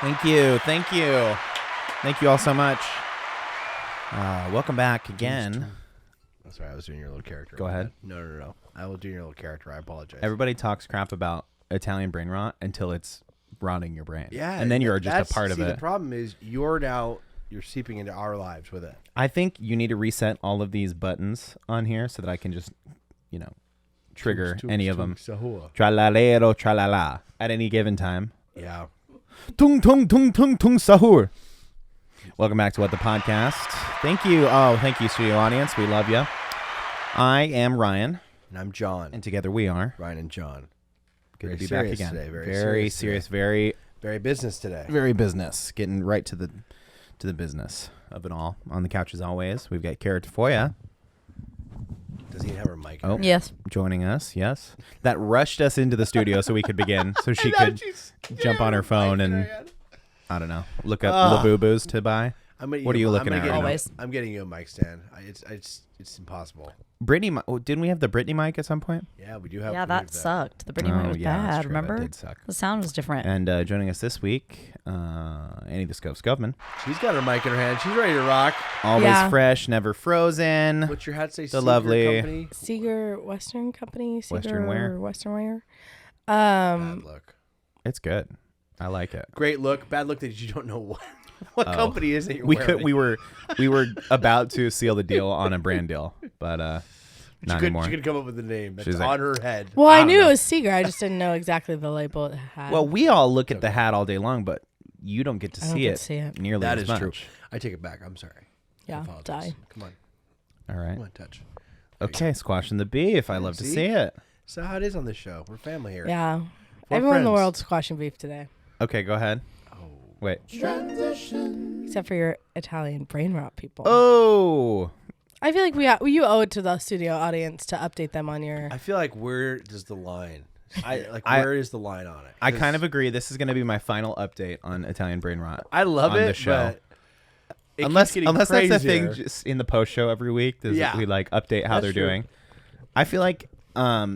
Thank you. Thank you. Thank you all so much. Welcome back again. I'm sorry, I was doing your little character. Go ahead. No. I will do your little character. I apologize. Everybody talks crap about Italian brain rot until it's rotting your brain. Yeah. And then you're just a part of it. The problem is you're seeping into our lives with it. I think you need to reset all of these buttons on here so that I can just, trigger any of them. Tralalero, tralala. At any given time. Yeah. Tung, tung, tung, tung, tung, sahur. Welcome back to What the Podcast. Thank you. Oh, thank you, studio audience. We love you. I am Ryan. And I'm John. And together we are Ryan and John. Good to be back again. Today. Very serious. Very business today. Very business. Getting right to the business of it all. On the couch as always, we've got Cara Tafolla. Does he have her mic? Oh, yes. Joining us, yes. That rushed us into the studio so we could begin, so she could jump on her phone and, I don't know, look up Labubu's to buy. What are you looking at? Always. I'm getting you a mic stand. It's impossible. Brittany, didn't we have the Brittany mic at some point? Yeah, we do have. Yeah, that sucked. The Brittany mic was bad, remember? That did suck. The sound was different. And joining us this week, Annie the Skovmand. She's got her mic in her hand. She's ready to rock. Always fresh, never frozen. What's your hat say? The lovely company? Seeger Western Company. Western wear. Western wear. Bad look. It's good. I like it. Great look. Bad look that you don't know what company is it you're wearing. We were about to seal the deal on a brand deal, but not anymore. She could come up with a name that's She's on like, her head. Well, I knew it was Seeger. I just didn't know exactly the label it had. Well, we all look at the hat all day long, but you don't get to see it nearly That as is much. true. I take it back. I'm sorry. Yeah, die. Come on. All right. Come on, touch. Okay, squashing the beef. I love to see it. So how it is on this show. We're family here. Yeah. We're Everyone in the friends. world's squashing beef today. Okay, go ahead. Oh. Wait. Except for your Italian brain rot people. Oh. I feel like you owe it to the studio audience to update them on your... I feel like where does the line? Where is the line on it? I kind of agree. This is going to be my final update on Italian brain rot. I love on it, the show. but it unless keeps getting that's the crazier. thing, just in the post show every week, we update how That's they're true. doing. I feel like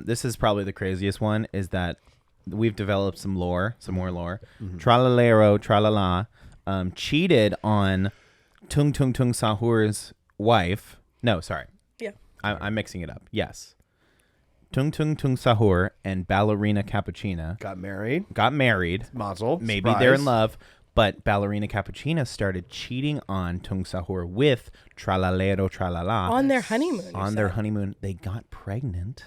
this is probably the craziest one. Is that we've developed some more lore. Mm-hmm. Tralalero, tralala, cheated on Tung Tung Tung Sahur's wife. No, sorry. Yeah. I'm mixing it up. Yes. Tung Tung Tung Sahur and Ballerina Cappuccina Got married. Mazel. Maybe Surprise. they're in love. But Ballerina Cappuccina started cheating on Tung Sahur with Tralalero Tralala. On their honeymoon. On their honeymoon. They got pregnant.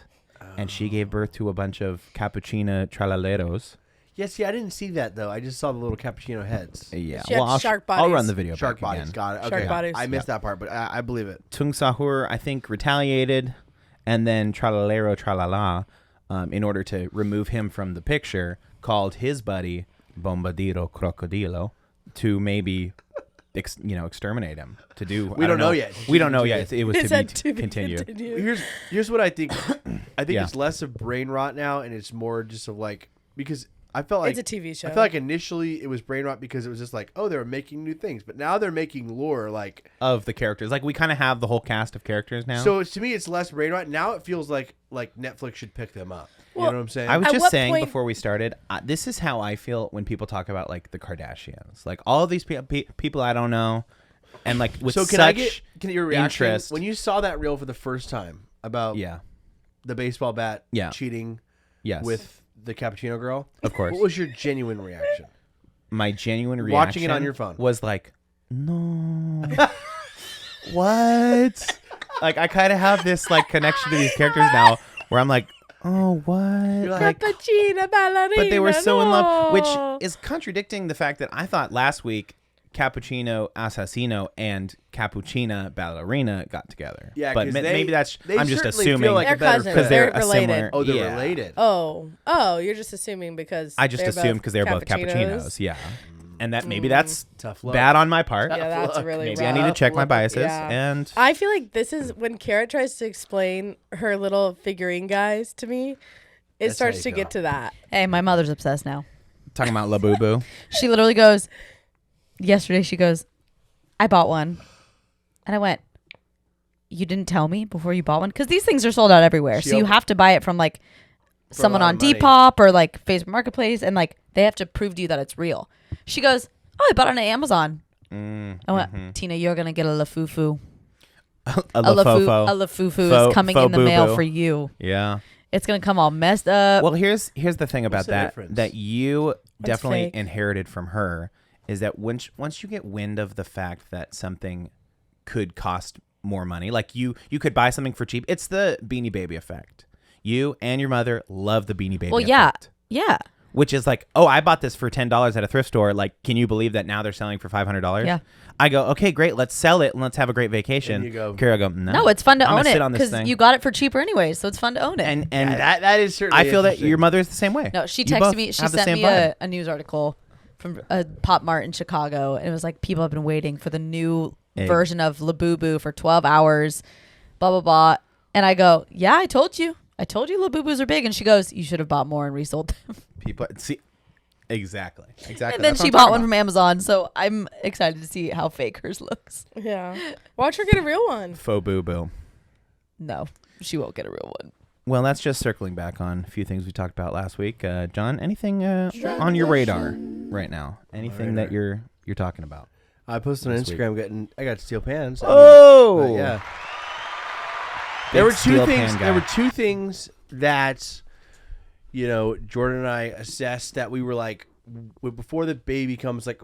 And she gave birth to a bunch of Cappuccina Tralaleros. Yeah, see, I didn't see that, though. I just saw the little cappuccino heads. Yeah. She had shark I'll bodies. run the video Shark back bodies. again. Got it. Okay. Shark bodies. I missed that part, but I believe it. Tung Sahur, I think, retaliated. And then Tralalero Tralala, in order to remove him from the picture, called his buddy Bombadiro Crocodilo to maybe exterminate him. To do We don't know yet. We don't know yet. It was It said to be continued. Here's what I think. I think Yeah. it's less of brain rot now, and it's more just of like, because I felt like It's a TV show. I feel like initially it was brain rot because it was just like, oh, they were making new things, but now they're making lore like Of the characters. Like, we kind of have the whole cast of characters now. So to me, it's less brain rot. Now it feels like Netflix should pick them up. You know what I'm saying? I was At just what saying point- before we started, this is how I feel when people talk about, like, the Kardashians. Like, all of these people I don't know, and, like, with so can such I get your reaction interest. when you saw that reel for the first time about the baseball bat cheating Yes. with the cappuccino girl? Of course. What was your genuine reaction? My genuine reaction Watching it on your phone. was like, no. What? Like, I kind of have this, like, connection to these characters now where I'm like, oh, what? like, Cappuccina ballerina. But they were so in love, no. which is contradicting the fact that I thought last week Cappuccino Assassino and Cappuccina Ballerina got together. Yeah, but 'cause maybe that's. they I'm just certainly assuming feel like They're a better cousins. because fit. they're They're a related. similar. Oh, they're yeah. related. Oh, you're just assuming because I just they're assumed both because they're both cappuccinos. Yeah, and that maybe that's Tough luck. bad on my part. Yeah, that's Look, really Maybe rough. I need to check my Look, biases. yeah. And I feel like this is when Cara tries to explain her little figurine guys to me. It That's starts how to you get go. to that. Hey, my mother's obsessed now. talking about Labubu. She literally goes, yesterday she goes, I bought one. And I went, you didn't tell me before you bought one? Because these things are sold out everywhere. She So you opened- have to buy it from like For a someone lot on of money. Depop or like Facebook Marketplace. And like they have to prove to you that it's real. She goes, "Oh, I bought it on Amazon." Mm, I went, "Tina, you're gonna get a lafufu. a A lafofo. lafufu is coming in the mail for you. Yeah. It's gonna come all messed up." Well, here's the thing about the that difference? that you definitely fake? inherited from her is that once you get wind of the fact that something could cost more money, like you could buy something for cheap. It's the Beanie Baby effect. You and your mother love the Beanie Baby Well, yeah, effect. yeah, Which is like, oh, I bought this for $10 at a thrift store. Like, can you believe that now they're selling for $500? Yeah. I go, okay, great. Let's sell it and let's have a great vacation. And you go, Kara go, no. no, it's fun to I'm gonna own it sit on this because thing. you got it for cheaper anyway, so it's fun to own it. and yeah, that is certainly. I feel that interesting. your mother is the same way. No, she You both texted me. She have the sent same me vibe. a news article from a Pop Mart in Chicago, and it was like people have been waiting for the new version of Labubu for 12 hours, blah blah blah. And I go, "Yeah, I told you Labubus are big." And she goes, "You should have bought more and resold them." People see exactly. And then That's what she I'm bought talking one about. from Amazon, so I'm excited to see how fake hers looks. Yeah. Watch her get a real one. Faux boo boo. No, she won't get a real one. Well, that's just circling back on a few things we talked about last week. John, anything on your radar right now? Anything that you're talking about? I posted on this week? Instagram. I got steel pans. Oh, Yeah. Big There were steel two pan things. guy. There were two things that, Jordan and I assessed that we were like, before the baby comes, I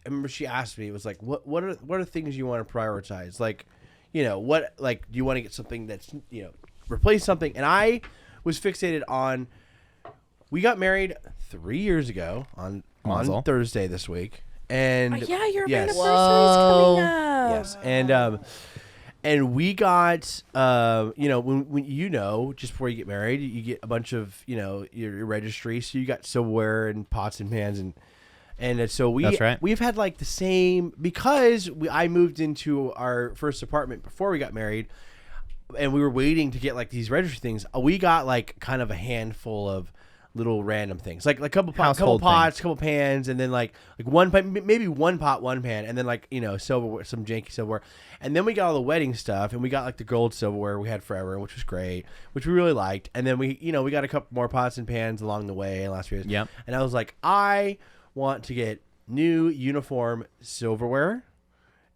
remember she asked me, it was like, what are things you want to prioritize? Like, what, like, do you want to get something that's, replace something? And I was fixated on, we got married 3 years ago on Mazel. Thursday this week. And Yeah, your yes. anniversary's coming Yes, up. and we got when just before you get married, you get a bunch of your registry, so you got silverware and pots and pans and so That's right. we've had like the same because I moved into our first apartment before we got married, and we were waiting to get like these registry things. We got like kind of a handful of little random things, like a couple Household pots, couple pans, and then like one pot, maybe one pot, one pan, and then like silverware, some janky silverware, and then we got all the wedding stuff, and we got like the gold silverware we had forever, which was great, which we really liked, and then we got a couple more pots and pans along the way last year. Yep. And I was like, I want to get new uniform silverware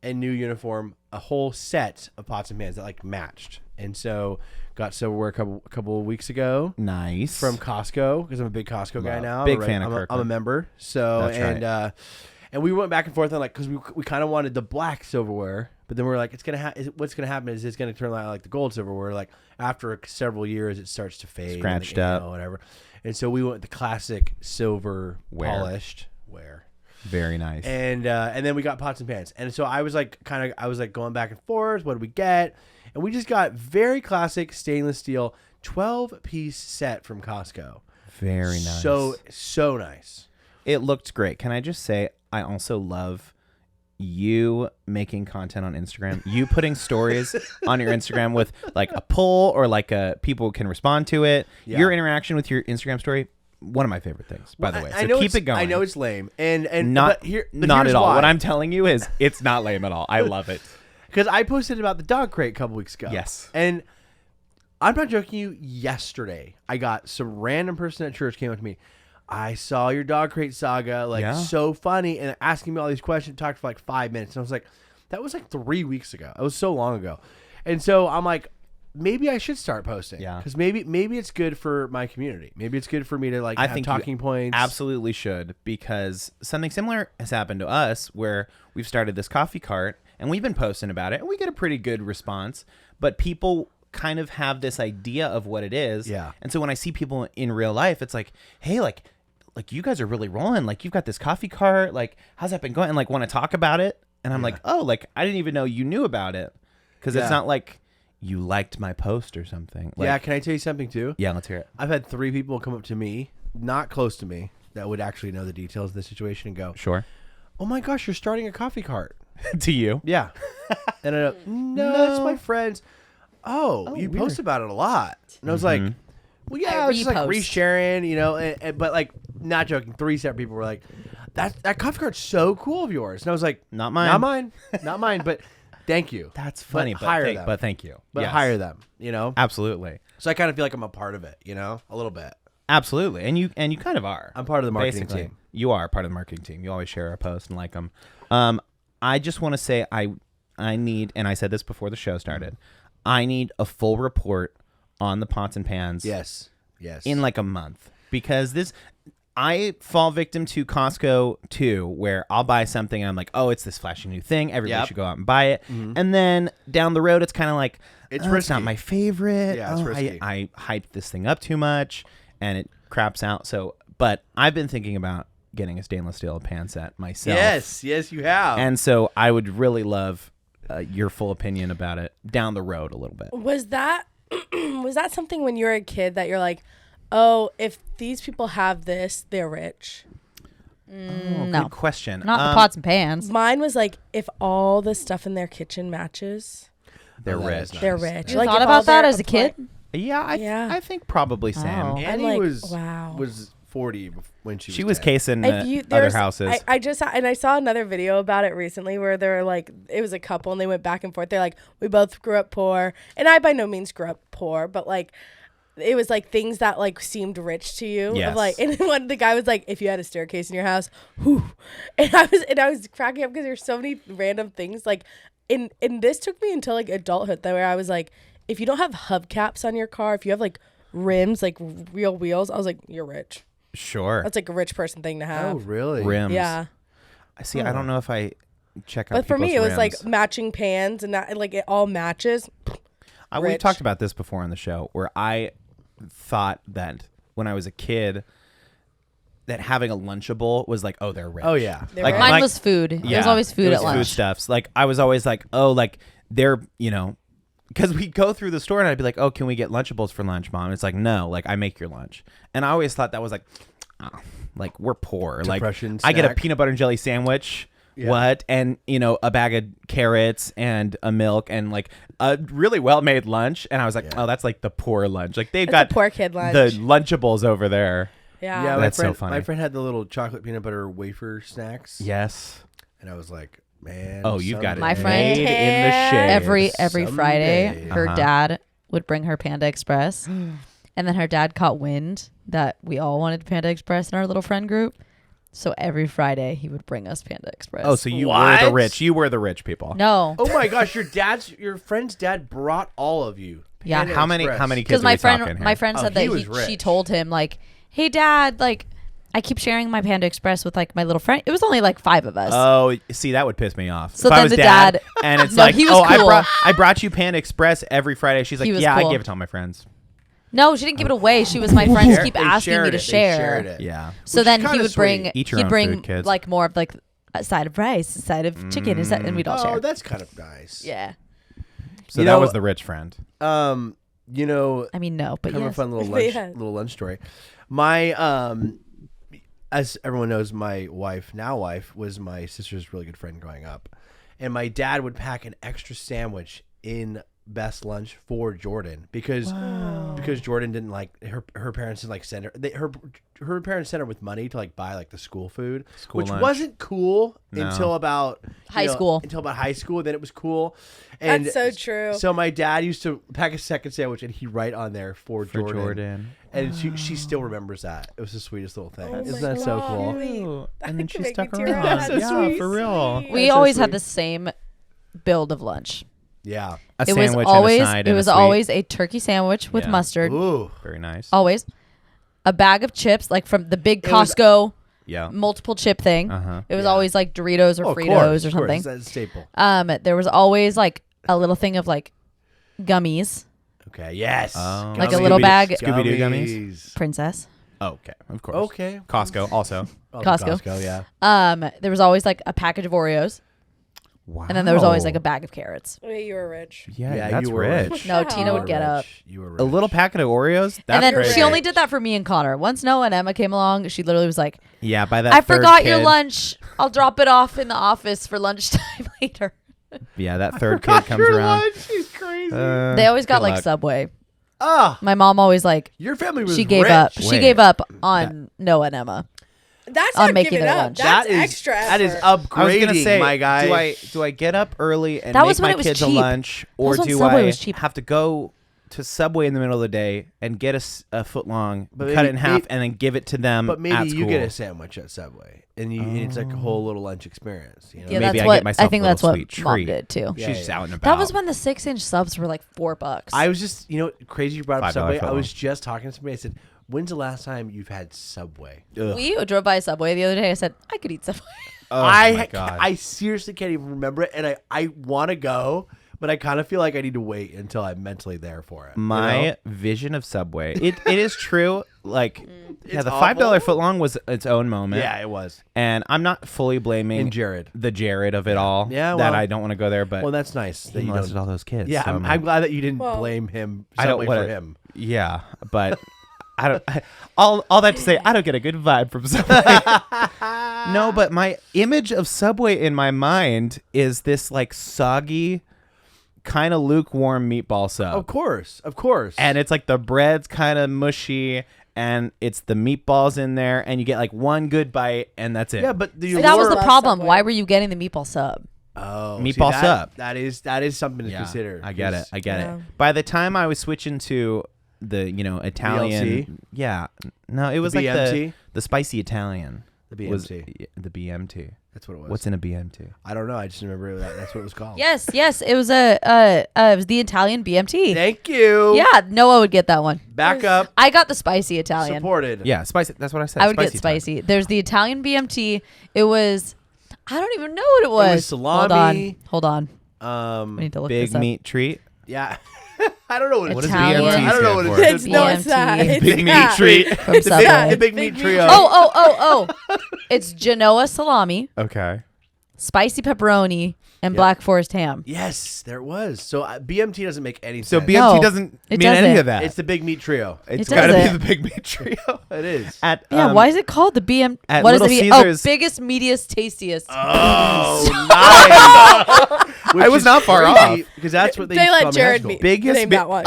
and new uniform, a whole set of pots and pans that like matched, and so got silverware a couple of weeks ago. Nice. From Costco, because I'm a big Costco guy Love. now. Big fan of I'm Kirkland. a member. So That's right. And we went back and forth on like because we kind of wanted the black silverware, but then we're like what's gonna happen is it's gonna turn out like the gold silverware. Like after several years, it starts to fade, Scratched and, up. whatever. And so we went with the classic silver Ware. polished ware. Very nice. And then we got pots and pans. And so I was like going back and forth. What did we get? And we just got very classic stainless steel 12-piece set from Costco. Very nice. So nice. It looked great. Can I just say, I also love you making content on Instagram. You putting stories on your Instagram with like a poll or like people can respond to it. Yeah. Your interaction with your Instagram story, one of my favorite things, by the way. I So know keep it's- it going. I know it's lame. And not but not here's at all. why. What I'm telling you is it's not lame at all. I love it. Because I posted about the dog crate a couple weeks ago. Yes. And I'm not joking you. Yesterday, I got some random person at church came up to me. I saw your dog crate saga, Yeah. so funny, and asking me all these questions. Talked for like 5 minutes, and I was like, that was like 3 weeks ago. It was so long ago, and so I'm like, maybe I should start posting. Yeah. Because maybe it's good for my community. Maybe it's good for me to like I have think you talking points. Absolutely should, because something similar has happened to us where we've started this coffee cart and we've been posting about it and we get a pretty good response, but people kind of have this idea of what it is. Yeah. And so when I see people in real life, it's like, hey, like you guys are really rolling. Like you've got this coffee cart. Like how's that been going? And like want to talk about it. And I'm like, oh, like I didn't even know you knew about it. Because it's not like you liked my post or something. Like, yeah. Can I tell you something too? Yeah, let's hear it. I've had 3 people come up to me, not close to me, that would actually know the details of the situation and go, Sure. oh my gosh, you're starting a coffee cart. To you. Yeah. And I go, no, it's my friends. Oh, you weird. post about it a lot. And I was like, well, yeah, I I was just like repost. resharing, but like, not joking, 3 separate people were like, that coffee cart's so cool of yours. And I was like, Not mine. Not mine. Not mine, but thank you. That's funny. But hire them. Thank you. But Yes. hire them, Absolutely. So I kind of feel like I'm a part of it, a little bit. Absolutely, and you kind of are. I'm part of the marketing Basically. team. You are part of the marketing team. You always share our posts and like them. I just want to say I need, and I said this before the show started, I need a full report on the pots and pans. Yes. In like a month, because I fall victim to Costco too, where I'll buy something and I'm like, oh, it's this flashy new thing. Everybody should go out and buy it. And then down the road, it's kind of like, it's not my favorite. Yeah, it's risky. I hyped this thing up too much and it craps out. So, but I've been thinking about getting a stainless steel pan set myself. Yes, you have. And so I would really love your full opinion about it down the road a little bit. Was that something when you were a kid that you're like, oh, if these people have this, they're rich? No. Good question. Not the pots and pans. Mine was like, if all the stuff in their kitchen matches, They're that rich. is nice. they're rich. You Like, thought if all about that their as a kid? Yeah, I think probably Sam. Oh. Annie I'm like, was wow. 40 when she Was 10. casing If you, other there's- houses. I saw another video about it recently where they're like, it was a couple and they went back and forth. They're like, we both grew up poor, and I by no means grew up poor, but like, it was like things that like seemed rich to you. Yes. Of like, and one the guy was like, if you had a staircase in your house, whew. And I was cracking up because there's so many random things like, and this took me until like adulthood though, where I was like, if you don't have hubcaps on your car, if you have like rims, like real wheels, I was like, you're rich. Sure. That's like a rich person thing to have. Oh, really? Rims. Yeah. I see. I don't know if I check out. But for me, it people's was like rims. matching pans and that, like it all matches. We've rich. talked about this before on the show, where I thought that when I was a kid, that having a Lunchable was like, oh, they're rich. Oh, yeah. They're Like rich. Mine was food. Yeah, There's always food it at was lunch. Foodstuffs. Like I was always like, oh, like they're because we go through the store and I'd be like, oh, can we get Lunchables for lunch, Mom? And it's like, no, like I make your lunch. And I always thought that was like, oh, like we're poor. Depression Like I get a snack. peanut butter and jelly sandwich. Yeah. What? And a bag of carrots and a milk and like a really well made lunch. And I was like, oh, that's like the poor lunch. Like they've That's got a poor kid lunch. the Lunchables over there. Yeah. Yeah, That's so my friend, funny. My friend had the little chocolate peanut butter wafer snacks. Yes. And I was like, man. Oh, you've got it. My friend- made in the shade. Every Someday. Friday, her Uh-huh. dad would bring her Panda Express, and then her dad caught wind that we all wanted Panda Express in our little friend group. So every Friday he would bring us Panda Express. Oh, so you were What? the rich. You were the rich people. no, Oh my gosh, your friend's dad brought all of you. Yeah. Panda How many Express. kids because are my we talking friend here? said he that was she rich. told him like, "Hey Dad, like I keep sharing my Panda Express with like my little friend." It was only like 5 of us. Oh, see, that would piss me off. So if I then was the dad, dad- and it's No, like, he was oh, cool. I brought you Panda Express every Friday. She's like, He was yeah, cool. I gave it to all my friends. No, she didn't give it away. She was my friends keep They asking me shared to it. They share. shared it. Yeah. So Which then is he kinda would bring sweet. Eat your he'd own bring food, kids. like more of like a side of rice, a side of chicken, and we'd all Oh, share. that's kind of nice. Yeah. So You that know- was the rich friend. You know, I mean, no, but kind of yes. a fun little lunch, Yeah. little lunch story. My as everyone knows, my wife was my sister's really good friend growing up, and my dad would pack an extra sandwich in Best Lunch for Jordan because Jordan didn't like her parents didn't like send her her parents sent her with money to like buy like the school food, School which lunch. wasn't cool No. until about High school. Until about high school, then it was cool. And That's so true. So my dad used to pack a second sandwich, and he'd write on there for Jordan. And she still remembers that. It was the sweetest little thing. Oh Isn't my that so God. cool? Really? And then That she could make stuck me tear around. up. That's Yeah, so sweet. for real. We so always had sweet. the same build of lunch. Yeah. A It was sandwich always and a side it and was a sweet. always a turkey sandwich with Yeah. mustard. Ooh. Very nice. Always a bag of chips, like from the big It was- Costco Yeah. multiple chip thing. Uh-huh. It was Yeah. always like Doritos or Oh, of Fritos course, or of course. something. That's a staple. There was always like a little thing of like gummies, Okay. Yes. Oh. Like a Gummies. little bag- Scooby-Doo gummies? Princess. Oh, okay. Of course. Okay. Costco also. Oh, Costco. Yeah. There was always like a package of Oreos, Wow. and then there was always like a bag of carrots. Wait, you were rich. Yeah, that's you were rich. No, Wow. Tina would get up. You were A little rich. packet of Oreos. That's And then great. she only did that for me and Connor. Once Noah and Emma came along, she literally was like, Yeah, by that I third forgot your kid- lunch. I'll drop it off in the office for lunchtime later. Yeah, that third kid comes around. She's crazy. They always got good like luck. Subway. Ah, My mom always like, your family was she gave rich. up. She Wait. gave up on Noah and Emma. That's On not making giving their up. lunch. That's That is extra effort. That is I was upgrading, gonna say, my guy. do I get up early and That make was when my it was kids a cheap. lunch, or was when do Subway I was cheap. have to go to Subway in the middle of the day and get a foot long, But cut it in half, maybe- and then give it to them. But maybe at you school. get a sandwich at Subway, and it's like a whole little lunch experience. You know? Yeah, Maybe that's I what get myself I think a little that's what sweet Mom treat. did too. Yeah, She's yeah. out and about. That was when the 6-inch subs were like $4. I was just, crazy you brought up $5 Subway. I foot was just talking to somebody. I said, "When's the last time you've had Subway?" Ugh. We drove by Subway the other day. I said I could eat Subway. Oh my God. I seriously can't even remember it, and I want to go, but I kind of feel like I need to wait until I'm mentally there for it. My vision of Subway. It is true. Like, It's the awful. $5 foot long was its own moment. Yeah, it was. And I'm not fully blaming And Jared. the Jared of it all. Yeah, that well- I don't want to go there, but Well, that's nice that he you molested don't. all those kids. Yeah, so I'm glad that you didn't Well- blame him. I don't Subway wanna- for him. Yeah, but I don't. All that to say, I don't get a good vibe from Subway. No, but my image of Subway in my mind is this like soggy, kind of lukewarm meatball sub. Of course. And it's like the bread's kind of mushy, and it's the meatballs in there, and you get like one good bite, and that's it. yeah, but the That was the Love problem. Subway. Why were you getting the meatball sub? Meatball sub. That is something to Yeah, consider. I get it. I get Yeah. it. By the time I was switching to the Italian, BLT? yeah, no, it was like BMT? the spicy Italian. The Was BMT. the BMT. That's what it was. What's in a BMT? I don't know. I just remember that's what it was called. Yes, it was it was the Italian BMT. Thank you. Yeah, Noah would get that one. Back up. I got the spicy Italian. Supported. Yeah, spicy. That's what I said. I would get time. spicy. There's the Italian BMT. It was, I don't even know what it was. was salami. Hold on. We need to look Big this up. meat treat. Yeah. I don't know what What it does is. Italian. BMT I don't know what stand it for? is. No, it's not. BMT. It's Big meat not. treat. From Subway. The big meat trio. Oh. It's Genoa salami, Okay. spicy pepperoni, and Yep. Black Forest ham. Yes, there was. So BMT doesn't make any So sense. BMT No, doesn't it mean any doesn't. of that. It's the big meat trio. It's It got to be doesn't. the big meat trio. It is. At Yeah, why is it called the BM? at What is Little the Caesars- biggest, meatiest, tastiest? Oh, nice. Which I was is not far crazy, off. because that's what they They used to let call me in high Jared school. be Biggest name bi- that one.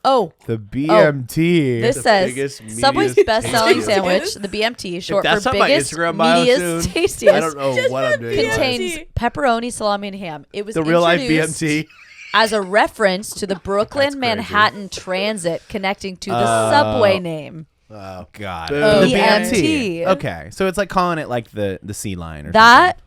Oh. the BMT? This The says biggest, Subway's meatiest, best-selling tastiest. sandwich, the BMT, short that's for on my biggest, Instagram bio meatiest, soon, tastiest. I don't know Just what for I'm doing. BMT. Contains pepperoni, salami, and ham. It was The real life introduced BMT. as a reference to the Brooklyn crazy. Manhattan Transit connecting to the subway name. Oh, God. Boom. The BMT. Okay, so it's like calling it like the sea line or That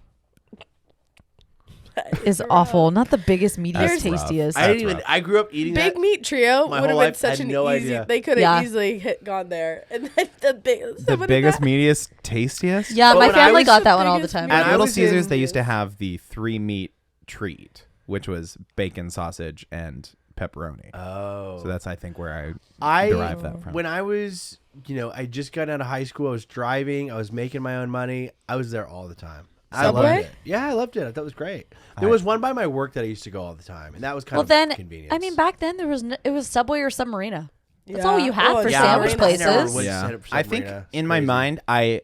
is awful. Not the biggest, meatiest, That's rough. tastiest. I didn't That's even. rough. I grew up eating Big that. meat trio My would have whole been life, I such had an no easy. idea. They could have Yeah. easily gone there, and then the biggest, meatiest, tastiest? Yeah, But my when I family was got the that one all the biggest time. meat- At When I Little was Caesars, in- they used to have the 3-meat treat, which was bacon, sausage, and pepperoni. Oh. So that's, I think, where I derived that from. When I was, I just got out of high school. I was driving. I was making my own money. I was there all the time. I Subway? loved it. Yeah, I loved it. I thought it was great. There was one by my work that I used to go all the time, and that was kind Well, of then, convenient. I mean, back then there was it was Subway or Submarina. That's Yeah. all you had Oh, for yeah, sandwich I never places. went- Yeah, Submarina. I think It's in my crazy. mind, I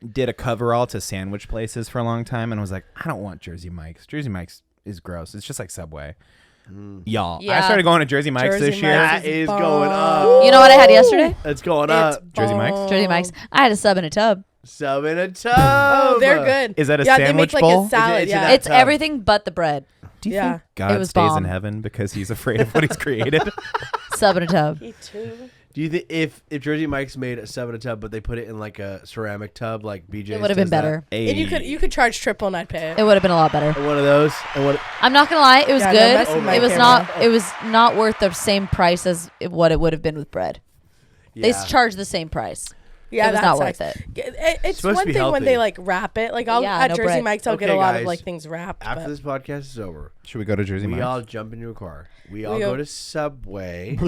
did a coverall to sandwich places for a long time, and I was like, I don't want Jersey Mike's. Jersey Mike's is gross. It's just like Subway. Y'all, I Yeah. started going to Jersey Mike's Jersey this year. Mike's That is bomb. going up. You know what I had yesterday? It's going It's up. Jersey Mike's? bomb. Jersey Mike's. I had a sub in a tub. Sub in a tub. Oh, they're good. Is that a yeah, sandwich they make bowl? like a salad. It's in yeah, that It's tub. everything but the bread. Do you Yeah. think God It was stays bomb. in heaven because he's afraid of what he's created? Sub in a tub. Me too. Do you think if Jersey Mike's made a sub in a tub, but they put it in like a ceramic tub, like BJ's, It would have been does that? better. And you could charge triple and I'd pay it. It would have been a lot better. One of those. And what? I'm not gonna lie, it was Yeah, no, good. mess with my It was camera. not. It was not worth the same price as what it would have been with bread. They Yeah. charge the same price. Yeah, It was that not sucks. worth it. It's supposed one to be thing when healthy. they like wrap it. Like Yeah, at no Jersey bread. Mike's, I'll get Okay, a lot of guys. like things wrapped. After but- this podcast is over, Should we go to Jersey we Mike's? all jump into a car. We all go- go to Subway,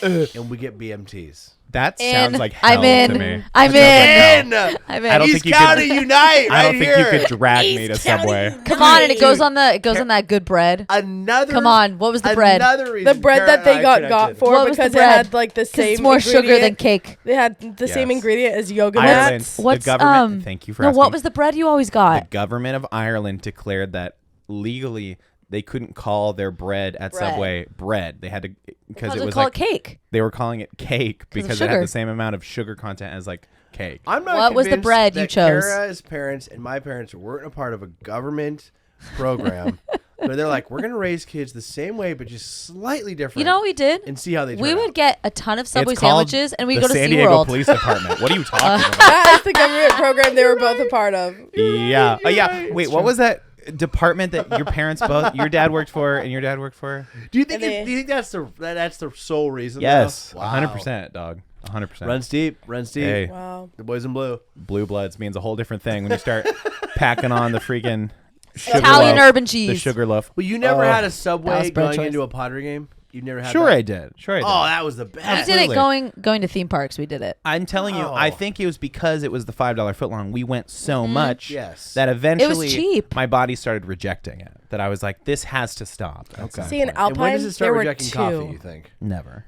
and we get BMTs. That In. sounds like hell I'm in. to me. I'm That in. sounds like hell. I'm in. I don't East think you County could- unite! I right don't think here. you could drag me to East County Subway. Unite. Come on, and it goes on that good bread. Another. Come on, what was the bread? Another reason The bread Kara that and they I got connected. for What was the because it bread? had like the 'Cause same it's more sugar than ingredient. cake. They had the same Yes. ingredient as yoga Ireland, mats. the What's government. Thank you for No, asking. what was the bread you always The got? government of Ireland declared that legally they couldn't call their bread at Bread. Subway bread. They had to because it They was call like it cake. they were calling it cake of because it had sugar. the same amount of sugar content as like cake. I'm not What was the convinced bread you that chose? Kara's parents and my parents weren't a part of a government program But they're like, we're gonna raise kids the same way, but just slightly different. You know what we did? And see how they. We turn would out. get a ton of Subway It's called sandwiches, and we the go to San Diego SeaWorld. Police Department. What are you talking about? That is the government program they were both a part of. Yeah. You're Yeah. right. Wait, what was that department that your parents both, your dad worked for and your dad worked for? Do you think? And Do you think that's the sole reason? Yes. though? 100%, dog. 100%. Runs deep. Runs deep. Hey, Wow. The boys in blue. blue bloods means a whole different thing when you start packing on the freaking sugar Italian loaf, urban the cheese. sugar loaf. Well, you never Oh. had a That Subway was bread going choice. into a Padre game. You've never had. Sure that? I did. Sure I did. Oh, that was the We best. did it Absolutely. going to theme parks. We did it. I'm telling you, Oh. I think it was because it was the $5 footlong. We went so Mm-hmm. much Yes. that eventually cheap. my body started rejecting it. That I was like, this has to stop. at some See, in point. Alpine, And when does it start there were rejecting two. coffee? You think? Never.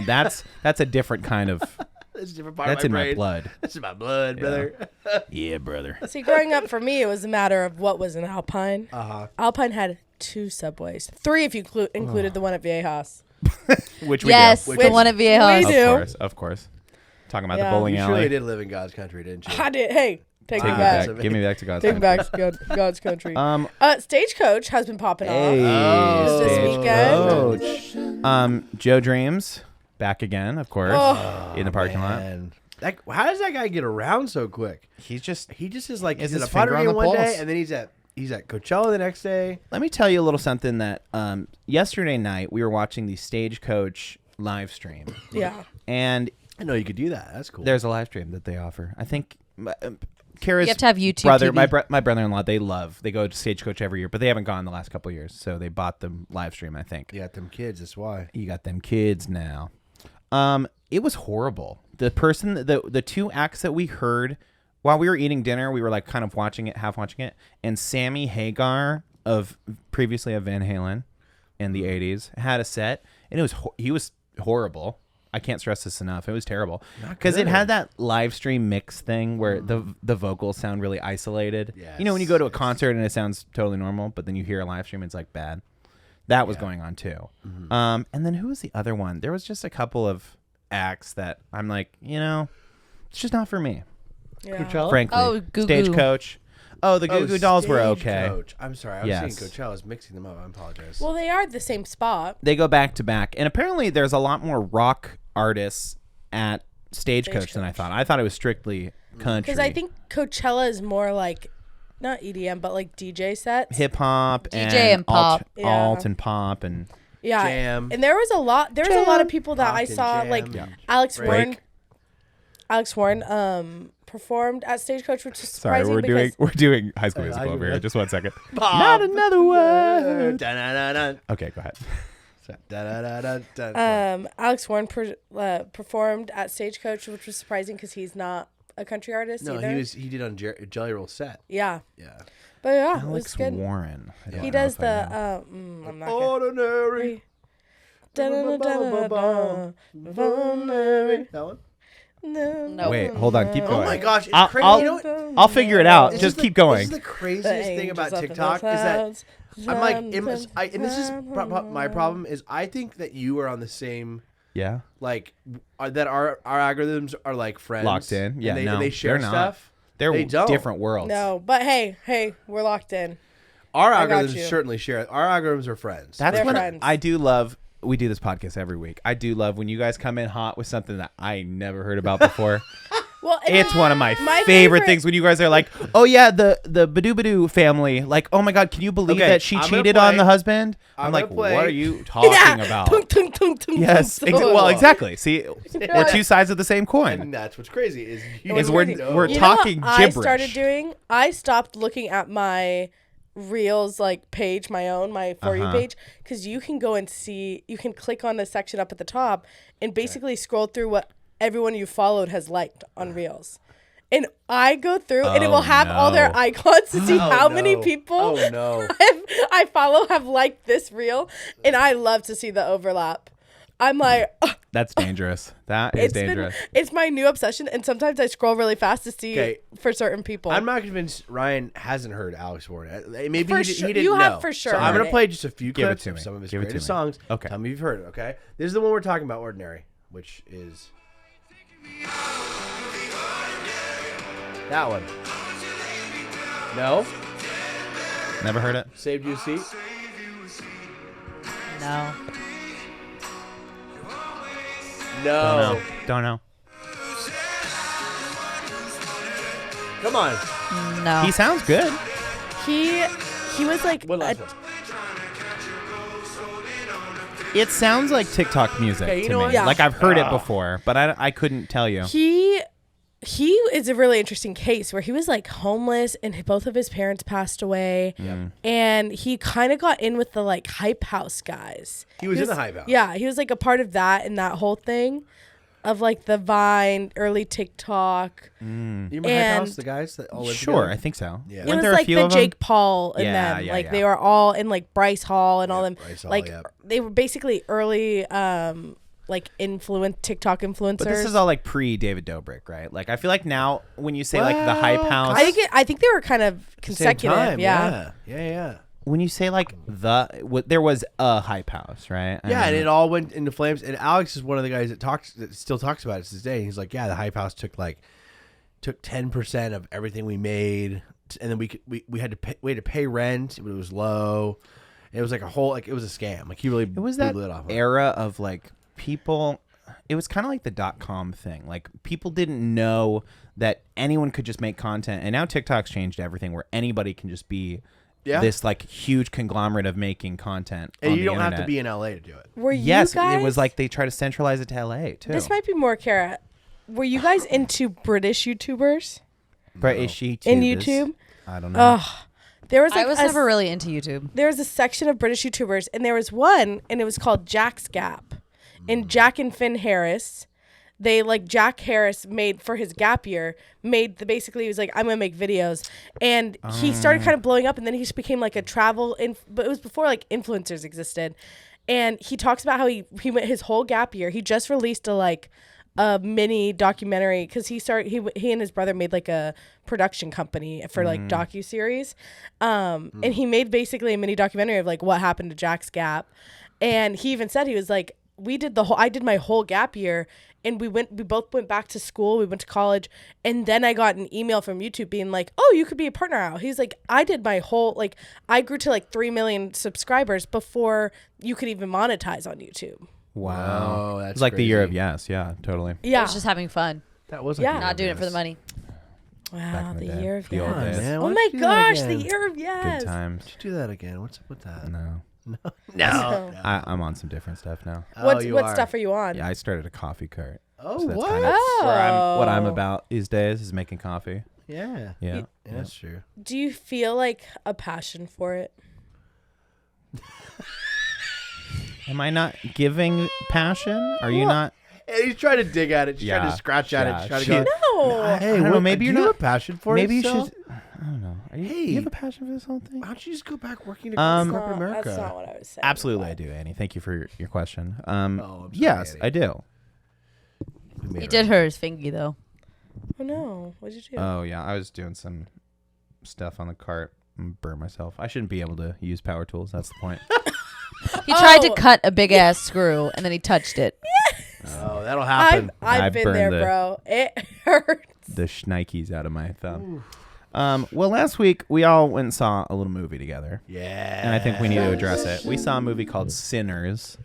That's a different kind of. That's a different part That's of in my my brain. blood. That's in my blood, brother. Yeah, brother. See, growing up for me, it was a matter of what was in Alpine. Uh-huh. Alpine had 2 Subways, 3 if you included the one at Viejas. Which we Yes, do. the one at Viejas. we do. Of course. Talking about Yeah. the bowling You alley. surely did live in God's country, didn't you? I did. Hey, take Take me me back. back. Give me back to God's Take me country. back to God's country. Um. Stagecoach has been popping Hey, off. Oh. This Stagecoach. Joe Dreams back again, of course, Oh. in the parking lot. Man. How does that guy get around so quick? He just. He just is like Is he's at his a Padre finger on game the one day, pulse. and then he's at Coachella the next day. Let me tell you a little something that yesterday night we were watching the Stagecoach live stream, Yeah. and I know you could do that. That's cool. there's a live stream that they offer. I think Kara's You have to have YouTube brother, TV. my brother-in-law, they go to Stagecoach every year, but they haven't gone the last couple of years, so they bought the live stream. I think You got them kids. That's why. you got them kids now. It was horrible. The person, the 2 acts that we heard while we were eating dinner, we were like kind of half watching it, and Sammy Hagar of previously of Van Halen in the 80s had a set, and he was horrible. I can't stress this enough. It was terrible because it had that live stream mix thing where the vocals sound really isolated. Yes, You know, when you go to a concert and it sounds totally normal, but then you hear a live stream, it's like bad. That was going on too. And then who was the other one? There was just a couple of acts that I'm like, it's just not for me. Yeah. Frankly, Oh, Goo Goo. Stagecoach. Oh, the Goo Goo Dolls were okay. Stagecoach. I'm sorry. I was Yes. seeing Coachella. I was mixing them up. I apologize. Well, they are the same spot. They go back to back, and apparently there's a lot more rock artists at Stagecoach than I thought. I thought it was strictly country. Because I think Coachella is more like, not EDM, but like DJ sets. hip hop DJ and pop. alt Yeah. and pop, and Yeah. Jam. And there was a lot of people that Rock I and saw, jam. like Yeah. Alex Break. Warren performed at Stagecoach, which is sorry, surprising we're doing High School Musical I over do. here. Just 1 second. Not another word. Da-da-da-da. Okay, go ahead. Da-da-da-da-da. Alex Warren performed at Stagecoach, which was surprising because he's not a country artist No, either. he did on Jelly Roll set. Yeah. Yeah. But yeah, it was Alex good. Warren. I don't He know does if I know. the I'm not gonna. Ordinary. Da-da-da-da-da-da. That one? No. Wait, hold on. Keep Oh going. my gosh, it's I'll- crazy. I'll- You know what? I'll figure it out. This Just is keep the- going. This is the craziest thing about Angels up in the TikTok is that clouds. I'm like, and this is my problem is I think that you are on the same Yeah. like that our algorithms are like friends Locked in. Yeah, and they, no, they share they're not. stuff. They're They don't. different worlds. No, but hey, we're locked in. Our I got algorithms you. certainly share. Our algorithms are friends. That's They're what friends. I do love. We do this podcast every week. I do love when you guys come in hot with something that I never heard about before. Well, It's one of my, My favorite things when you guys are like, "Oh yeah, the Badoo Badoo family." Like, "Oh my God, can you believe Okay, that she I'm gonna cheated on play- the husband?" I'm I'm like, gonna play- "What are you talking about?" Tung, tung, tung, tung, Yes. tung, tung. Well, exactly. See, we're two sides of the same coin. and that's what's crazy is you Is don't we're know. we're You know talking what I gibberish. started doing? I stopped looking at my Reels like page, my For You page, because you can go and see. You can click on the section up at the top and basically scroll through what everyone you followed has liked on Reels. And I go through, and it will have all their no. icons to see Oh, how many no. people Oh no. I follow have liked this reel, and I love to see the overlap. I'm like, That's dangerous. That is dangerous. it's my new obsession, and sometimes I scroll really fast to see Okay. for certain people. I'm not convinced Ryan hasn't heard Alex Warren. Maybe For he, sure. he didn't You know. have for sure So I'm heard gonna it. play just a few Give it clips to of me. some of his Give it to greatest me. songs. Okay. Tell me if you've heard it. Okay. This is the one we're talking about, Ordinary, which is that one. No. Never heard it. Saved you a seat. No. No. Don't know. Come on. No. He sounds good. He was like One last one. It sounds like TikTok music Okay, you to know me. what? Yeah. Like I've heard it before, but I couldn't tell you. he is a really interesting case where he was like homeless and both of his parents passed away. And he kind of got in with the like hype house guys. He was in the hype house. Yeah, he was like a part of that and that whole thing of like the Vine, early TikTok. You remember Hype And- House, the guys that all lived Sure, together? I think so. Yeah. It Weren't was there a like few the of them? Jake Paul and Yeah, them. yeah, Like yeah. they were all in like Bryce Hall and all them. Bryce Hall, Like yeah. they were basically early like TikTok influencers. But this is all like pre David Dobrik, right? Like I feel like now when you say like the hype Well, house, I think they were kind of Same consecutive. time, Yeah. yeah. when you say like there was a hype house, right? I Yeah, and mean, it all went into flames. And Alex is one of the guys that still talks about it to this day. He's like, yeah, the hype house took 10% of everything we made, and then we had to pay rent, but it was low. And it was like a whole it was a scam. Like he really it was blew that the lid off of it. era of like people. It was kind of like the .com thing. Like people didn't know that anyone could just make content, and now TikTok's changed everything, where anybody can just be this like huge conglomerate of making content. And on you the don't have to internet. be in LA to do it. Were Yes, you guys? it was like they try to centralize it to LA too. This might be more Cara. Were you guys into British YouTubers British in YouTubers. YouTube? I don't know. There was I like was never really into YouTube. there was a section of British YouTubers, and there was one, and it was called Jack's Gap, and Jack and Finn Harris. They like Jack Harris made for his gap year basically he was like, I'm gonna make videos, and he started kind of blowing up, and then he just became like a travel but it was before like influencers existed, and he talks about how he went his whole gap year. He just released a mini documentary because he and his brother made like a production company for like docuseries, and he made basically a mini documentary of like what happened to Jack's Gap, and he even said he was like, I did my whole gap year, and we both went back to school, we went to college, and then I got an email from YouTube being like, oh, you could be a partner now. He's like, I did my whole, like, I grew to like 3 million subscribers before you could even monetize on YouTube. Wow, Oh, that's it's like the year of crazy. yes, yeah, totally. I Yeah. was just having fun. That was Yeah. Not doing it for the money. Wow, in the the day. year of The old yes. days. Man, Oh why my don't you do that gosh, the again? year of yes. Good times. Do that again. What's up with that? No, No. I'm on some different stuff now. What you what are. stuff are you on? Yeah, I started a coffee cart. Oh, So that's what? kind of what I'm Oh. about these days is making coffee. Yeah. Yeah. Yeah, that's true. Do you feel like a passion for it? Am I not giving passion? Are you not? And he's trying to dig at it. She's trying Yeah. to scratch at Yeah. it. She's trying to She- go. No. Hey, I don't know, what, maybe do you're you not- have a passion for Maybe it you still? should. I don't know. Are you, Hey. you have a passion for this whole thing? Why don't you just go back working to Um, corporate America? That's not what I was saying. Absolutely, I but- do, Annie. Thank you for your question. I'm sorry, Yes, Annie. I do. We made He her- did hurt his fingy though. Oh no. What did you do? Oh yeah, I was doing some stuff on the cart and burned myself. I shouldn't be able to use power tools. That's the point. He tried to Oh. cut a big ass screw and then he touched it. Oh, that'll happen. I've I been burned there, the- bro. It hurts. The shnikes out of my thumb. Well, last week we all went and saw a little movie together, Yeah. and I think we need to address it. We saw a movie called Sinners.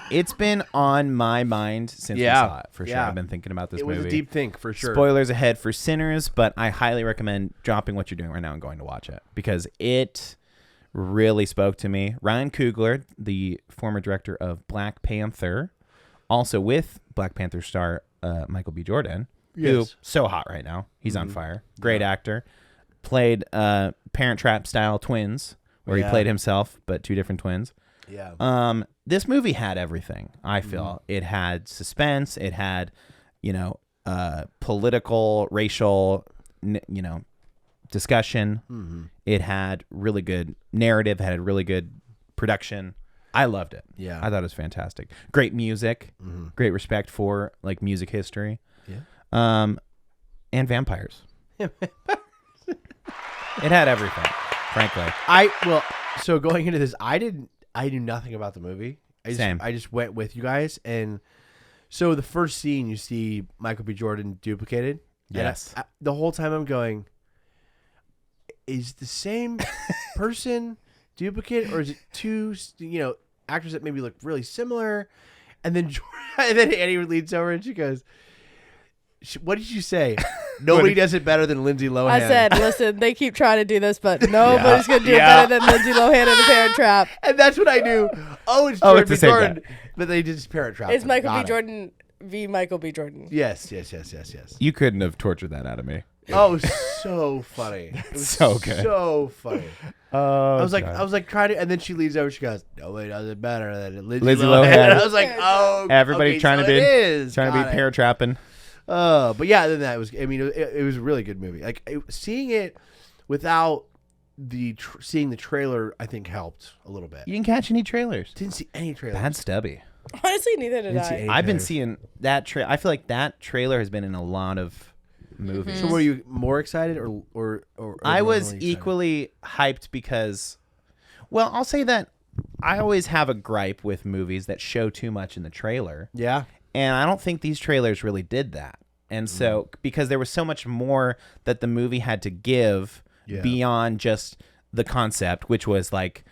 It's been on my mind since we saw it, for sure. Yeah. I've been thinking about this It movie. was a deep think for sure. Spoilers ahead for Sinners, but I highly recommend dropping what you're doing right now and going to watch it because it really spoke to me. Ryan Coogler, the former director of Black Panther, also with Black Panther star Michael B. Jordan, Yes. who so hot right now. He's on fire. Great actor. Played Parent Trap style twins, where he Yeah. played himself, but two different twins. Yeah. This movie had everything. I feel it had suspense. It had, political, racial, discussion. It had really good narrative. It had really good production. I loved it. Yeah. I thought it was fantastic. Great music. Great respect for like music history. Yeah. And vampires. It had everything. Frankly. So going into this, I knew nothing about the movie. Same. I just went with you guys, and so the first scene you see Michael B. Jordan duplicated. and Yes. the whole time I'm going, is the same person duplicated, or is it two? actors that maybe look really similar. And then Annie leans over and she goes, "What did you say? Nobody does it better than Lindsay Lohan." I said, listen, they keep trying to do this, but nobody's going to do it better than Lindsay Lohan in a Parent Trap. And that's what I knew. Oh, it's Oh, it's the same Jordan. guy. But they did Parent Trap. It's Michael Got B. it. Jordan v. Michael B. Jordan. Yes. You couldn't have tortured that out of me. Oh, it was so funny. It was so good. So funny. I was like trying to, and then she leans over. She goes, "Nobody does it better than Lindsay Lohan." Lohan. And I was like, "Oh, Everybody okay, trying so to be it is. trying to Got be it. parent trapping. But yeah, then that was. I mean, it was a really good movie. Like seeing it without seeing the trailer, I think helped a little bit. You didn't catch any trailers. Didn't see any trailers. Bad stubby. Honestly, neither did Didn't see I. any I've been trailers. seeing that I feel like that trailer has been in a lot of movies. So were you more excited or I was normally excited? equally hyped because, well, I'll say that I always have a gripe with movies that show too much in the trailer. Yeah. And I don't think these trailers really did that. And so, because there was so much more that the movie had to give beyond just the concept, which was like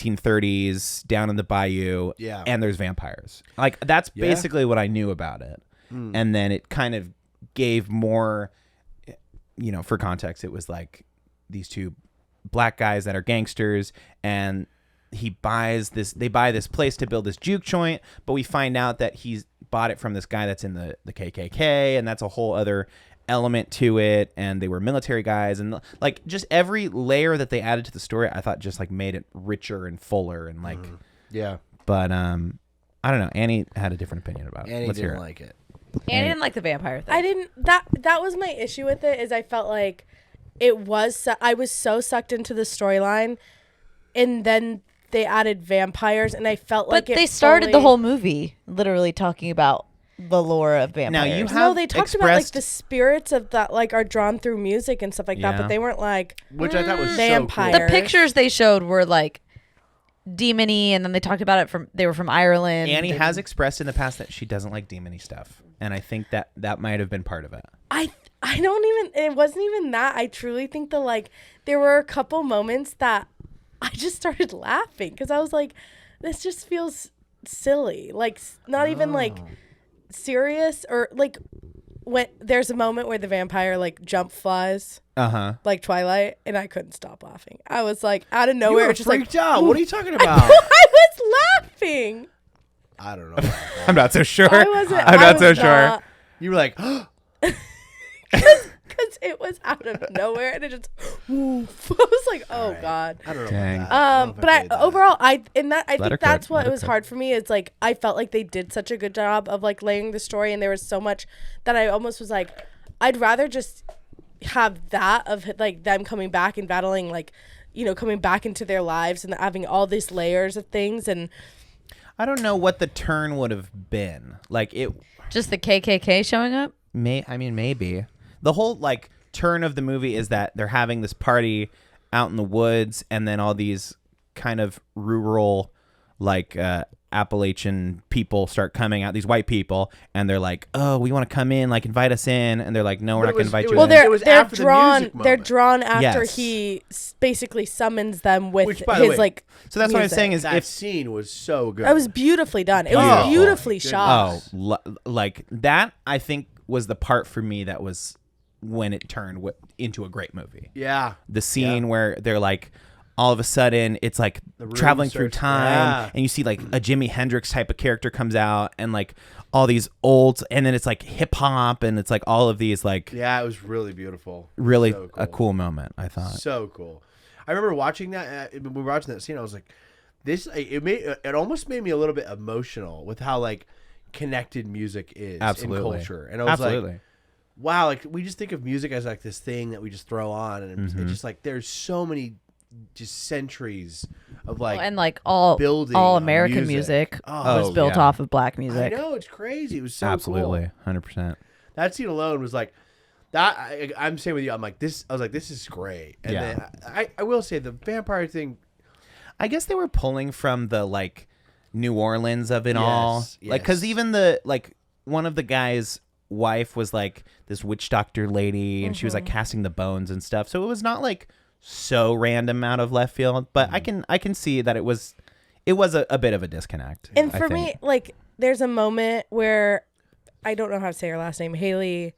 1930s down in the bayou, and there's vampires. Like, that's basically what I knew about it. And then it kind of gave more, for context, it was like these two black guys that are gangsters, and they buy this place to build this juke joint, but we find out that he's bought it from this guy that's in the KKK, and that's a whole other element to it, and they were military guys, and like just every layer that they added to the story I thought just like made it richer and fuller and like but I don't know, Annie had a different opinion about it. Annie Let's hear didn't it. And like it. I didn't like the vampire thing. I didn't. That was my issue with it. Is I felt like I was so sucked into the storyline, and then they added vampires, and I felt like But they started the whole movie literally talking about the lore of vampires. Now you have No, they talked about like expressed- the spirits of that like are drawn through music and stuff like that, Yeah. but they weren't like Which I thought was vampire. so the pictures they showed were like demony, and then they talked about it they were from Ireland. Annie and- has expressed in the past that she doesn't like demony stuff, and I think that might have been part of it. I don't even. It wasn't even that. I truly think there were a couple moments that I just started laughing because I was like, this just feels silly. Like not even like serious or like when there's a moment where the vampire like jump flies like Twilight, and I couldn't stop laughing. I was like out of You nowhere, were just like freaked out. What are you talking about? I was laughing. I don't know. About that. I'm not so sure. I wasn't. I'm not I so was sure. not. You were like, Because it was out of nowhere, and it just, woof. I was like, oh right. God. I don't know. Dang. About that. I don't know if But I did that. overall, I Let her think that's cook, what let it her was cook. hard for me. Is like I felt like they did such a good job of like laying the story, and there was so much that I almost was like, I'd rather just have that of like them coming back and battling, like, coming back into their lives and having all these layers of things. And I don't know what the turn would have been. Like it just the KKK showing up. maybe. The whole like turn of the movie is that they're having this party out in the woods, and then all these kind of rural like Appalachian people start coming out, these white people, and they're like, oh, we want to come in, like invite us in, and they're like, no, we're But not going to invite you well, in. It was they're after the drawn. music They're moment. drawn after Yes. he basically summons them with Which, by the his way, like. So that's what I'm music. saying is that if scene was so good. That was beautifully done. It was Beautiful. beautifully shot. like that, I think was the part for me that was when it turned into a great movie. yeah. The scene where they're like, all of a sudden it's like room traveling through starts- time, yeah. and you see like a Jimi Hendrix type of character comes out, and like all these old, and then it's like hip hop, and it's like all of these like Yeah, it was really beautiful. really So a cool moment, I thought. So cool. I remember watching that. When we were watching that scene, I was like, "This." It almost made me a little bit emotional with how like connected music is in culture, and I was like, "Wow!" Like we just think of music as like this thing that we just throw on, and it's just like there's so many just centuries of like And like all building all on American music. music Oh, was built yeah. off of black I music. know it's crazy. It was so Absolutely, cool. 100%. That scene alone was like that. I'm saying with you, I'm like this. I was like, this is great. And Yeah. then I will say the vampire thing. I guess they were pulling from the like New Orleans of it Yes, all, like because yes. even the like one of the guys' wife was like this witch doctor lady, and she was like casting the bones and stuff. So it was not like so random out of left field, but I can see that it was it was a bit of a disconnect. And I for think. me, like, there's a moment where I don't know how to say her last name, Haley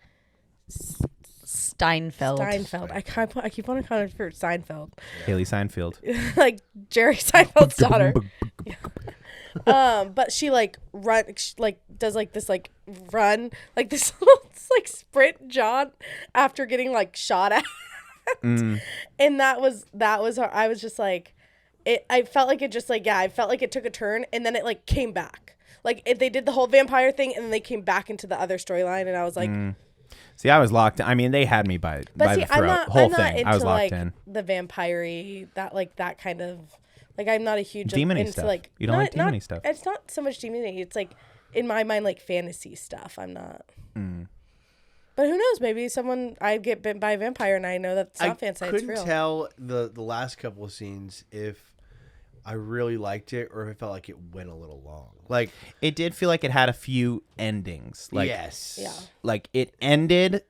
Steinfeld. I keep wanting to call her for Seinfeld. Haley Seinfeld. Like Jerry Seinfeld's daughter. But she like does like this like run, like this little like sprint jaunt after getting like shot at. And that was her. I was just like, I felt like it just like, I felt like it took a turn and then it like came back. Like they did the whole vampire thing and then they came back into the other storyline and I was like, See, I was locked. I mean, they had me by the throat. Whole thing. I was locked in. The vampire-y, that kind of, like, I'm not a huge demony into stuff. like, You don't like demony stuff. It's not so much demony. It's like in my mind like fantasy stuff. I'm not. But who knows? Maybe I get bitten by a vampire and I know that's not fantasy. It's real. I couldn't tell the last couple of scenes if I really liked it or if it felt like it went a little long. Like, it did feel like it had a few endings. Like, yes. Yeah. Like it ended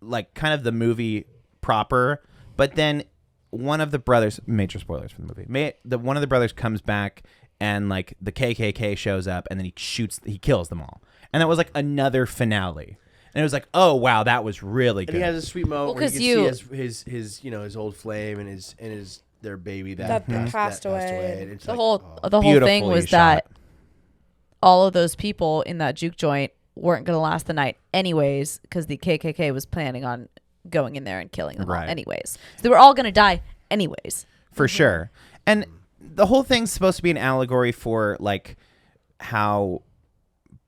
like kind of the movie proper, but then one of the brothers, major spoilers for the movie, one of the brothers comes back and like the KKK shows up and then he kills them all. And that was like another finale. And it was like, oh wow, that was really good. And he has a sweet moment where Well, you can see his old flame and their baby that passed away. And it's The like, whole oh. the whole thing Beautifully was shot. that all of those people in that juke joint weren't going to last the night anyways because the KKK was planning on going in there and killing them all anyways. So they were all going to die anyways. For sure. And the whole thing's supposed to be an allegory for like how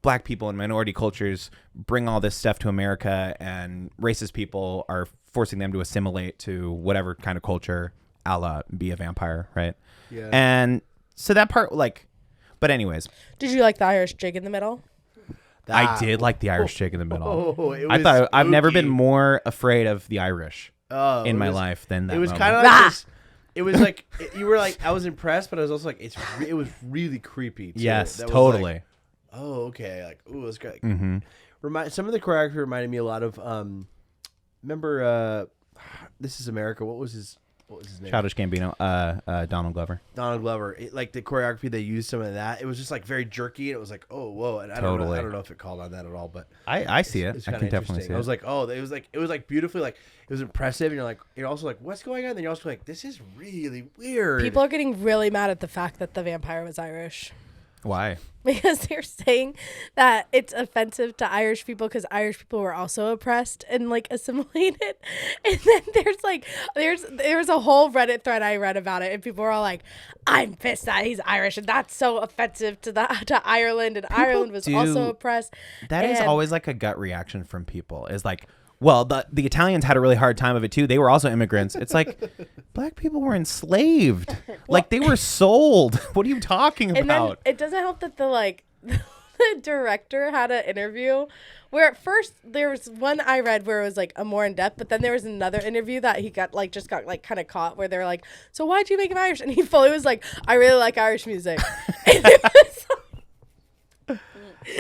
black people and minority cultures bring all this stuff to America and racist people are forcing them to assimilate to whatever kind of culture, a la be a vampire, right? Yeah. And so that part, like, but anyways. Did you like the Irish jig in the middle? I did like the Irish chick in the middle. It I was thought I've never spooky. been more afraid of the Irish in my life than that. It was moment. kind of like this. It was like you were like I was impressed, but I was also like it was really creepy. Too. Yes, That was totally. like, oh, okay. Like, ooh, it's great. Some of the choreography reminded me a lot of. Remember, This Is America. What was his name? Childish Gambino, Donald Glover. Donald Glover. Like the choreography, they used some of that. It was just like very jerky, and it was like, oh, whoa. And I don't know if it called on that at all, but I see it. it's I kinda can definitely interesting. see it. I was like, oh, it was like beautifully, like it was impressive, and you're also like, what's going on? Then you're also like, this is really weird. People are getting really mad at the fact that the vampire was Irish. Why? Because they're saying that it's offensive to Irish people because Irish people were also oppressed and like assimilated. And then there's a whole Reddit thread I read about it, and people were all like, "I'm pissed that he's Irish, and that's so offensive to Ireland, and Ireland was also oppressed." That is always like a gut reaction from people. Is like, well, the Italians had a really hard time of it too. They were also immigrants. It's like black people were enslaved. Like they were sold. What are you talking And then about? it doesn't help that the director had an interview where at first there was one I read where it was like a more in depth, but then there was another interview that he got kind of caught where they're like, "So why'd you make him Irish?" And he fully was like, "I really like Irish music." And it was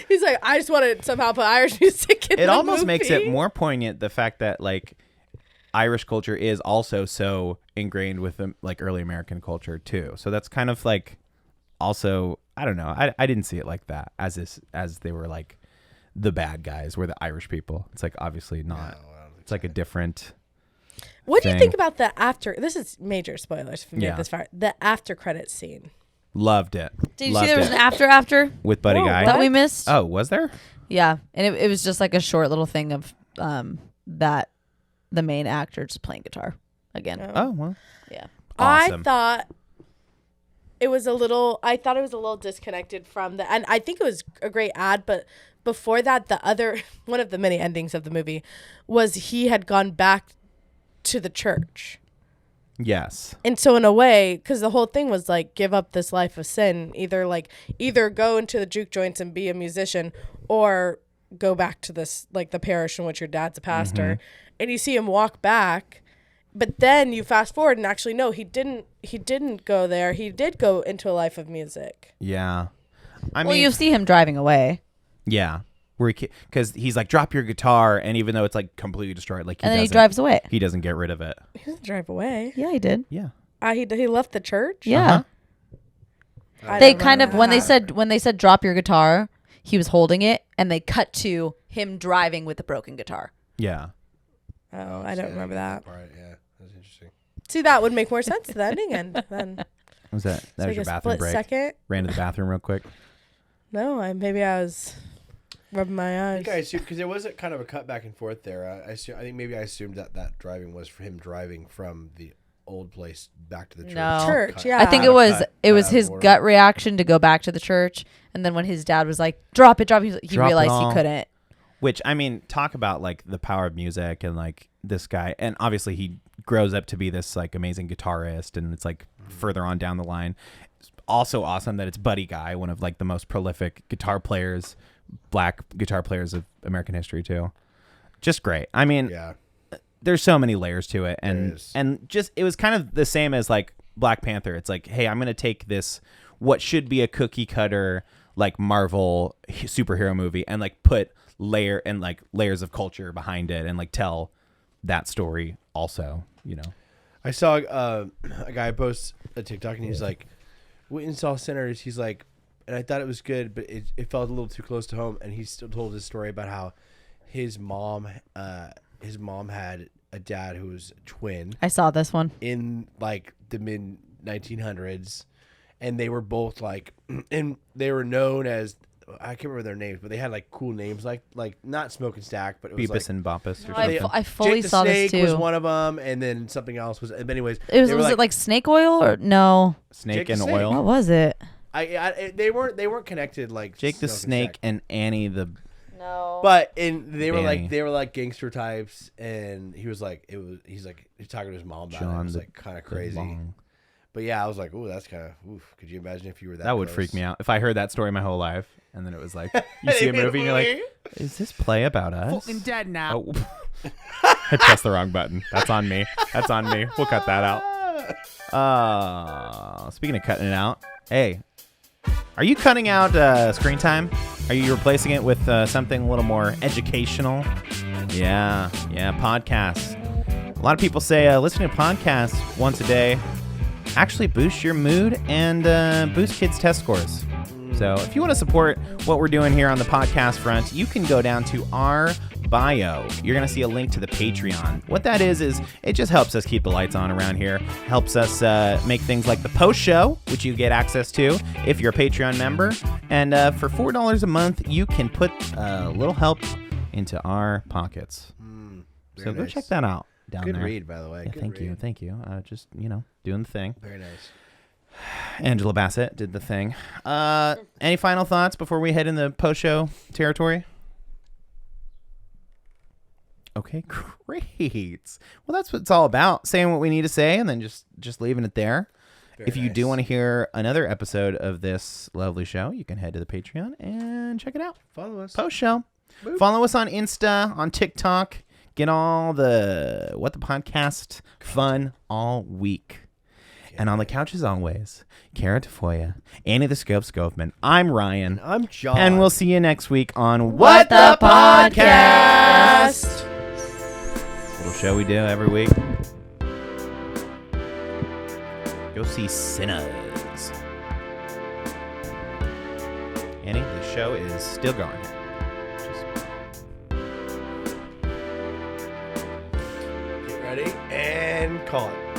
he's like, "I just want to somehow put Irish music in It the almost movie." makes it more poignant the fact that like Irish culture is also so ingrained with like early American culture too. So that's kind of like also, I don't know. I didn't see it like that as they were like the bad guys were the Irish people. It's like obviously not. It's like a different. What do you thing. think about the after? This is major spoilers if you made this far. The after credits scene. Loved it. Did you Loved see there was it. an after with Buddy Whoa, Guy? that we missed? Oh, was there? Yeah, and it was just like a short little thing of that the main actor just playing guitar again. Oh well. Yeah. Awesome. I thought it was a little disconnected from the, and I think it was a great ad, but before that, the other one of the many endings of the movie was he had gone back to the church. Yes. And so in a way, because the whole thing was like, give up this life of sin, either go into the juke joints and be a musician or go back to this, like the parish in which your dad's a pastor. And you see him walk back, but then you fast forward and actually, no, he didn't go there. He did go into a life of music. Yeah. I Well, mean, you see him driving away, yeah. Where because he's like, drop your guitar, and even though it's like completely destroyed, like and then he drives away. He doesn't get rid of it. He doesn't drive away. Yeah, he did. Yeah. He left the church. Yeah. Uh-huh. They kind of when they said drop your guitar, he was holding it, and they cut to him driving with the broken guitar. Yeah. Oh, I don't remember that. All right, yeah, that's interesting. See, that would make more sense to the ending end then. What was that? That was Like your a bathroom split break. second. Ran to the bathroom real quick. No, maybe I was rubbing my I eyes. think I assumed because there was a kind of a cut back and forth there. I think maybe I assumed that driving was for him driving from the old place back to the church. No. Church, yeah. I think Cut- it was cut out his of order. gut reaction to go back to the church, and then when his dad was like, "Drop it," he Drop it realized all. he couldn't. Which, I mean, talk about like the power of music and like this guy. And obviously he grows up to be this like amazing guitarist, and it's like further on down the line. It's also awesome that it's Buddy Guy, one of like the most prolific guitar players, black guitar players of American history too. Just great. I mean, Yeah. there's so many layers to it, There and is. just it was kind of the same as like Black Panther. It's like, hey, I'm gonna take this what should be a cookie cutter like Marvel superhero movie and like put layers of culture behind it and like tell that story also, you know. I saw a guy post a TikTok and he's like, "We install Sinners." He's like, and I thought it was good, but it felt a little too close to home. And he still told his story about how his mom had a dad who was a twin I saw this one. in like the mid 1900s, and they were both like, and they were known as, I can't remember their names, but they had like cool names, like not Smoke and Stack, but it was Beavis like, and Boppus or I something. fu- I fully Jake the saw this Snake was too. one of them, and then something else was. But anyways, It was they were it like snake oil or no? Snake Jake the and Snake. Oil. What was it? they weren't connected like Jake the Smoke and Snake Stack. and Annie the No. But they Danny. were like gangster types, and he's talking to his mom about it. It John was the- like kind of the crazy. Long. But yeah, I was like, ooh, that's kind of oof. Could you imagine if you were that? That would close? freak me out if I heard that story my whole life, and then it was like you They see a made movie and you're like, "Is this play about us?" Fucking dead now. Oh. I pressed the wrong button. That's on me. That's on me. We'll cut that out. Speaking of cutting it out, hey, are you cutting out screen time? Are you replacing it with something a little more educational? Yeah, podcasts. A lot of people say listening to podcasts once a day actually boosts your mood and boosts kids' test scores. So if you want to support what we're doing here on the podcast front, you can go down to our bio. You're going to see a link to the Patreon. What that is it just helps us keep the lights on around here. Helps us make things like the post show, which you get access to if you're a Patreon member. And for $4 a month, you can put a little help into our pockets. So Very go nice. check that out down Good there. read, by the way. Yeah, Good thank you. read. Thank you. Just, doing the thing. Very nice. Angela Bassett did the thing. Any final thoughts before we head in the post-show territory? Okay, great. Well, that's what it's all about. Saying what we need to say and then just leaving it there. If you do nice. want to hear another episode of this lovely show, you can head to the Patreon and check it out. Follow us. Post-show. Boop. Follow us on Insta, on TikTok. Get all the What the Podcast fun all week. And on the couch as always, Cara Tafolla, Annie the Skovmand. I'm Ryan. I'm John. And we'll see you next week on What the Podcast? Little show we do every week. Go see Sinners. Annie, the show is still going. Get ready and call it.